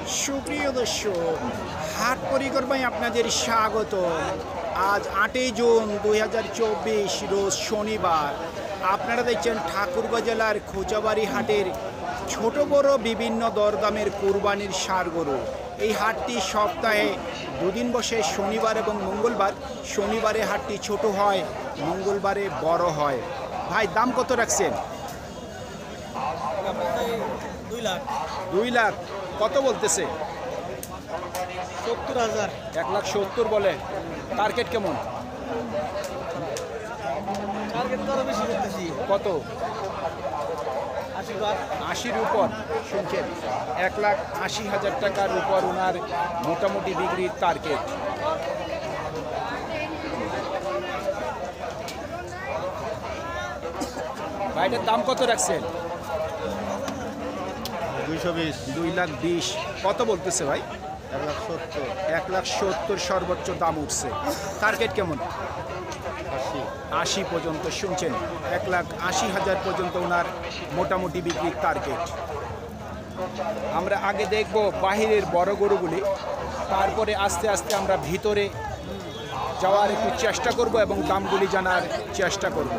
সুপ্রিয় দর্শক, হাট পরিক্রমায় আপনাদের স্বাগত। আজ 8 জুন 2024 রোজ শনিবার। আপনারা দেখছেন ঠাকুরগাঁও জেলার খোঁচাবাড়ি হাটের ছোট বড় বিভিন্ন দরদামের কুরবানির ষাঁড় গরু। এই হাটটি সপ্তাহে দুদিন বসে, শনিবার এবং মঙ্গলবার। শনিবারে হাটটি ছোট হয়, মঙ্গলবারে বড় হয়। ভাই, দাম কত রাখছেন? 2 লাখ। 2 লাখ। কত বলতেছে? 70,000। 1,70,000 বলে। টার্গেট কেমন? টার্গেট তো আরো বেশি করতেছি। কত? 80,000। 80-র উপর। শুনছেন, 1,80,000 টাকার উপর ওনার মোটামুটি বিক্রির টার্গেট। ভাইটার দাম কত রাখছেন? 220। 2,20,000। কত বলতেছে ভাই? 1,70,000। 1,70,000 সর্বোচ্চ দাম উঠছে। টার্গেট কেমন? 80। 80 পর্যন্ত। শুনছেন, 1,80,000 পর্যন্ত ওনার মোটামুটি বিক্রির টার্গেট। আমরা আগে দেখব বাহিরের বড় গরুগুলি, তারপরে আস্তে আস্তে আমরা ভিতরে যাওয়ার একটু চেষ্টা করব এবং দামগুলি জানার চেষ্টা করব।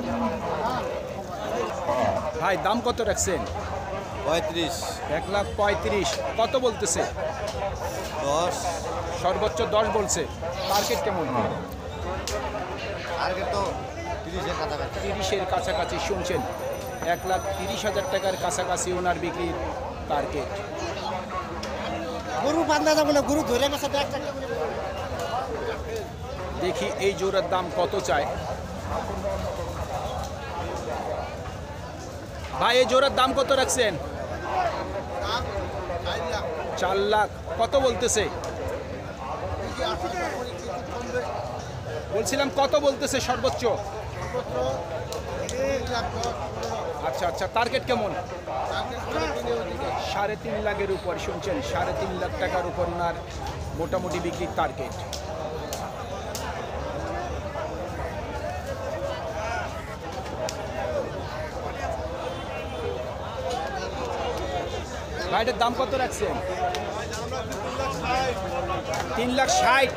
ভাই, দাম কত রাখছেন? 35। 1,35,000। কত বলতেছে? 10। সর্বোচ্চ 10 বলছে। টার্গেট কেমন? টার্গেট তো 30-এর কাছাকাছি। 30-এর কাছাকাছি। শুনছেন, 1,30,000 টাকার কাছাকাছি ওনার বিক্রির টার্গেট। গরু বান্ধা যাবে না, গরু ধরে গেছে। দেখি এই জোড়ার দাম কত চায়। ভাই, এই জোড়ার দাম কত রাখছেন? 4 লাখ। কত বলতেছে? বলছিলাম কত বলতেছে সর্বোচ্চ? আচ্ছা আচ্ছা। টার্গেট কেমন? 3.5 লাখের উপর। শুনছেন, 3.5 লাখ টাকার উপর ওনার মোটামুটি বিক্রির টার্গেট। ভাইটার দাম কত রাখছেন? 3,60,000।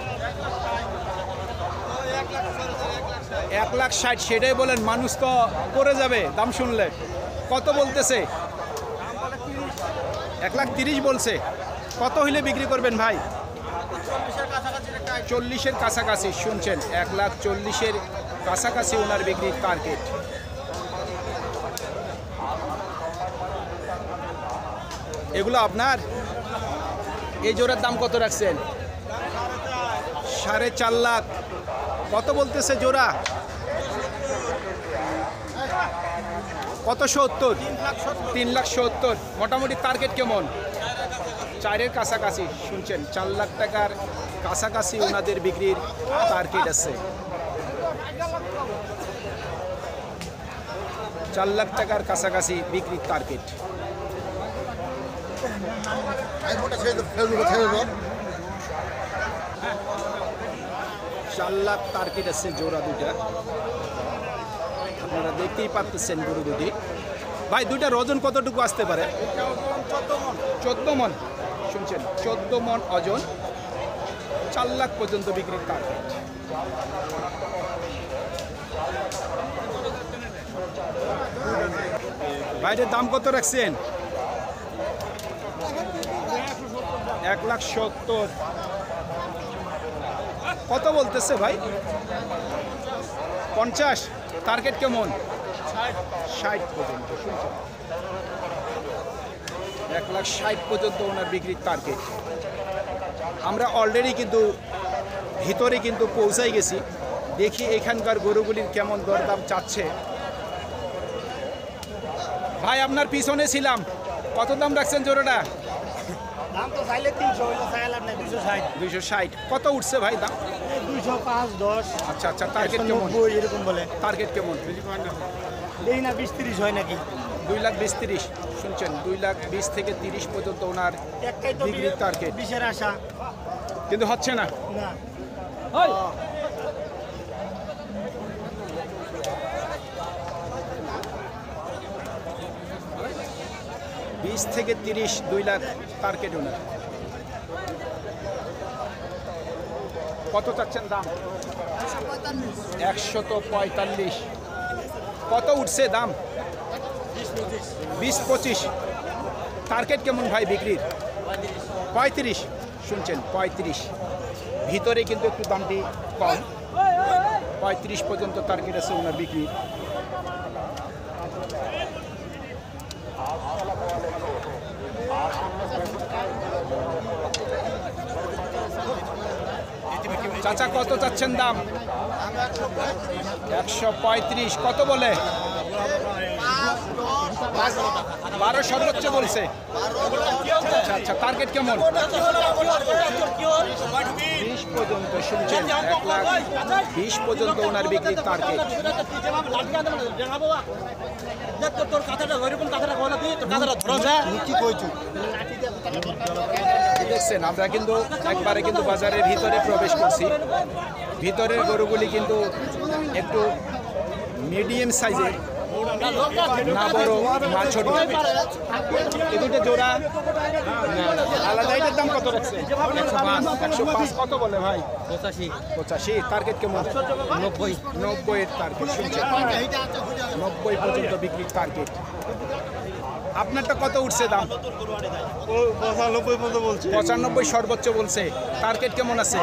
1,60,000। সেটাই বলেন, মানুষ তো পড়ে যাবে দাম শুনলে। কত বলতেছে? 1,30,000 বলছে। কত হইলে বিক্রি করবেন ভাই? 40-এর কাছাকাছি। শুনছেন, 1,40,000-এর কাছাকাছি ওনার বিক্রির টার্গেট। এগুলো আপনার? এই জোড়ার দাম কত রাখছেন? 4.5 লাখ। কত বলতেছে জোড়া? কত? 70? 3,70,000। মোটামুটি টার্গেট কেমন? 4-এর কাছাকাছি। শুনছেন, 4 লাখ টাকার কাছাকাছি ওনাদের বিক্রির টার্গেট আছে। 4 লাখ টাকার কাছাকাছি বিক্রির টার্গেট। 4 লাখ টার্গেট আছে জোড়া দুইটা। আপনারা দেখতেই পাচ্ছেন গরু দুটি। ভাই, দুইটার ওজন কতটুকু আসতে পারে? 14 মন। শুনছেন, 14 মন ওজন। 4 লাখ পর্যন্ত বিক্রির টার্গেট। ভাইটার দাম কত রাখছেন? 1,70,000। কত বলতেছে ভাই? 50? টার্গেট কেমন? 60 পর্যন্ত। শুনছেন, 1,60,000 পর্যন্ত ওনার বিক্রির টার্গেট। আমরা অলরেডি কিন্তু ভিতরে কিন্তু পৌঁছাই গেছি। দেখি এখানকার গরুগুলির কেমন দরদাম চাচ্ছে। ভাই, আপনার পিছনে ছিলাম। কত দাম রাখছেন জোড়াটা? দাম তো চাইলে 300 হইলো, চাইলাম না 260। 260। কত উঠছে ভাই দাম? 205, 10। আচ্ছা আচ্ছা। টার্গেট কেমন? 90 এরকম বলে। টার্গেট কেমন? দেখি না 20-30 হয় নাকি। 2,20,000-30। শুনছেন, 2,20,000 থেকে 30 পর্যন্ত ওনার একটাই তো বিক্রির টার্গেট। 20-এর আশা। কিন্তু হচ্ছে না। না। 20 থেকে 30, 2 লাখ টার্গেট ওনার। কত চাচ্ছেন দাম? 145। কত উঠছে দাম? 20-25। টার্গেট কেমন ভাই বিক্রির? 35। শুনছেন 35। ভিতরে কিন্তু একটু দামটি কম, 35 পর্যন্ত টার্গেট আছে ওনার বিক্রি। চাচা কত চাচ্ছেন দাম? 135। কত বলে? 12 সর্বোচ্চ বলছে। আচ্ছা আচ্ছা, টার্গেট কেমন? 20 পর্যন্ত। শুনছেন 1,20,000 পর্যন্ত ওনার বিক্রির টার্গেট। দেখছেন আমরা কিন্তু একবারে কিন্তু বাজারের ভিতরে প্রবেশ করছি। ভিতরের গরুগুলি কিন্তু একটু মিডিয়াম সাইজের, না বড় না ছোট। এই দুটো জোড়া আলাদা। এটার দাম কত রাখছে? 105। কত বলে ভাই? 85। টার্গেট কেমন? 90 এর টার্গেট। শুনছেন 90 পর্যন্ত বিক্রির টার্গেট। আপনারটা কত উঠছে দাম? 95 পর্যন্ত বলছি। 95 সর্বোচ্চ বলছে। টার্গেট কেমন আছে?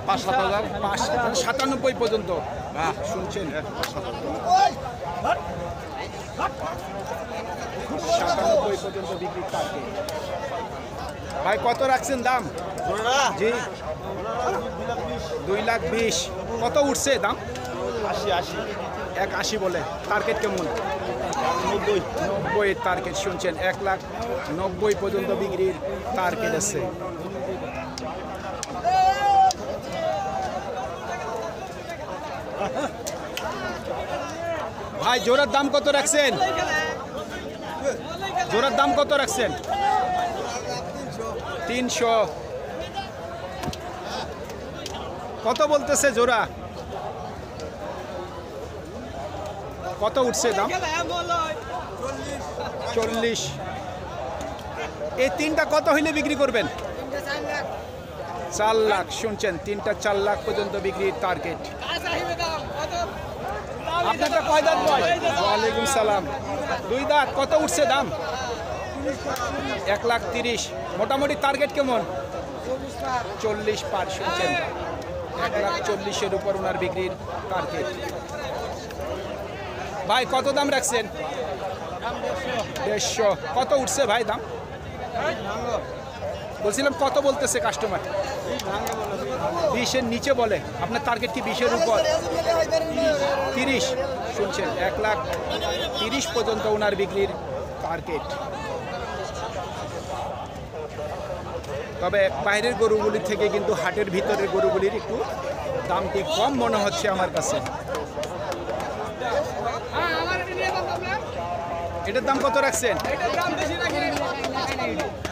5-7 হাজার। 97 পর্যন্ত। শুনছেন 97 পর্যন্ত বিক্রির টার্গেট। ভাই কত রাখছেন দাম? জি 2,20,000। কত উঠছে দাম? 180 বলে। টার্গেট কেমন? 90 এর টার্গেট। শুনছেন 1,90,000 পর্যন্ত বিক্রির টার্গেট আছে। ভাই জোড়ার দাম কত রাখছেন? জোড়ার দাম কত রাখছেন? 300। কত বলতেছে জোড়া? কত উঠছে দাম? 40। এই তিনটা কত হইলে বিক্রি করবেন? 4 লাখ। শুনছেন তিনটা 4 লাখ পর্যন্ত বিক্রির টার্গেট। আপনারটা কয় দাঁত বয়? ওয়ালাইকুম সালাম। 2 দাঁত। কত উঠছে দাম? 1,30,000। মোটামুটি টার্গেট কেমন? 40 পার। শুনছেন 1,40,000 উপর ওনার বিক্রির টার্গেট। ভাই কত দাম রাখছেন? 150। কত উঠছে ভাই দাম? বলছিলাম কত বলতেছে কাস্টমার? 20-এর নিচে বলে। আপনার টার্গেট কি 20-এর উপর? 30। শুনছেন 1,30,000 পর্যন্ত ওনার বিক্রির টার্গেট। তবে বাইরের গরুগুলির থেকে কিন্তু হাটের ভিতরের গরুগুলির একটু দামটি কম মনে হচ্ছে আমার কাছে। এটার দাম কত রাখছেন?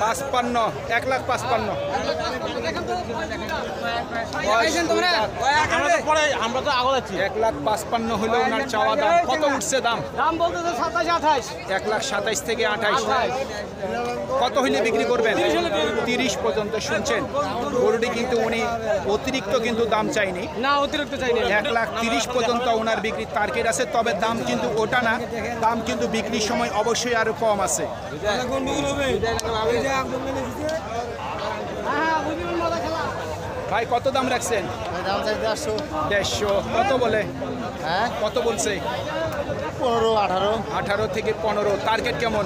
55। 1,55,000। আমরা তো আগল আছি। 1,55,000 হলো ওনার চাওয়া দাম। কত উঠছে দাম? দাম বলতেছে 27-28। 1,27,000 থেকে 28। কত হইলে বিক্রি করবেন? 30 পর্যন্ত। শুনছেন গরুটি কিন্তু উনি অতিরিক্ত কিন্তু দাম চাইনি। না অতিরিক্ত চাইনি। 1,30,000 পর্যন্ত ওনার বিক্রির টার্গেট আছে। তবে দাম কিন্তু ওটা না, দাম কিন্তু বিক্রির সময় অবশ্যই আরো কম আছে। ভাই কত দাম রাখছেন? দাম চাই 150। কত বলে? হ্যাঁ কত বলছে? 15-18। 18 থেকে 15। টার্গেট কেমন?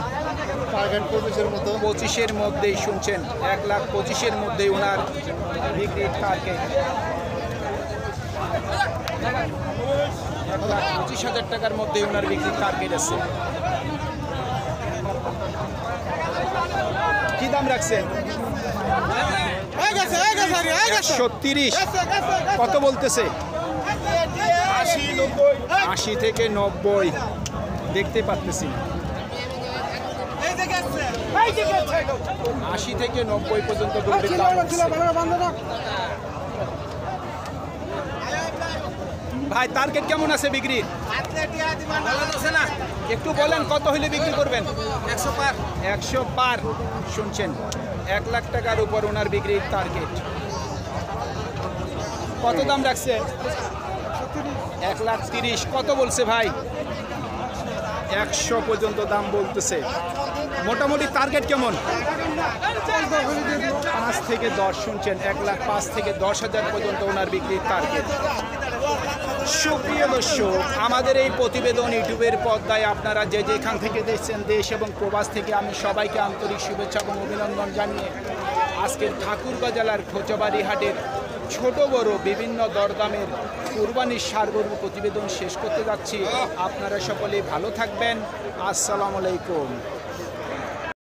টার্গেট 25-এর মতো। 25-এর মধ্যেই। শুনছেন 1,25,000 মধ্যেই ওনার বিক্রির টার্গেট। 1,25,000 টাকার মধ্যে ওনার বিক্রির টার্গেট আছে। কি দাম রাখছেন? 130। কত বলতেছে? 80 থেকে 90। দেখতে পাচ্ছি 80 থেকে 90 পর্যন্ত গরুটির দাম হচ্ছে। ভাই টার্গেট কেমন আছে বিক্রির? একটু বলেন কত হইলে বিক্রি করবেন? 100 পার। শুনছেন, 1 লাখ টাকার উপর ওনার বিক্রির টার্গেট। কত দাম রাখছে? 1,30,000। কত বলছে ভাই? 100 পর্যন্ত দাম বলতেছে। মোটামুটি টার্গেট কেমন? 5 থেকে 10। শুনছেন, 1,05,000 থেকে 10,000 পর্যন্ত ওনার বিক্রির টার্গেট। সুপ্রিয় দর্শক, আমাদের এই প্রতিবেদন ইউটিউবের পর্দায় আপনারা যে যেখান থেকে দেখছেন, দেশ এবং প্রবাস থেকে, আমি সবাইকে আন্তরিক শুভেচ্ছা এবং অভিনন্দন জানিয়ে আজকের ঠাকুরগাঁ জেলার খোঁচাবাড়ি হাটের ছোট বড় বিভিন্ন দরদামের কুরবানির ষাঁড় গরুর প্রতিবেদন শেষ করতে যাচ্ছি। আপনারা সকলে ভালো থাকবেন। আসসালামু আলাইকুম।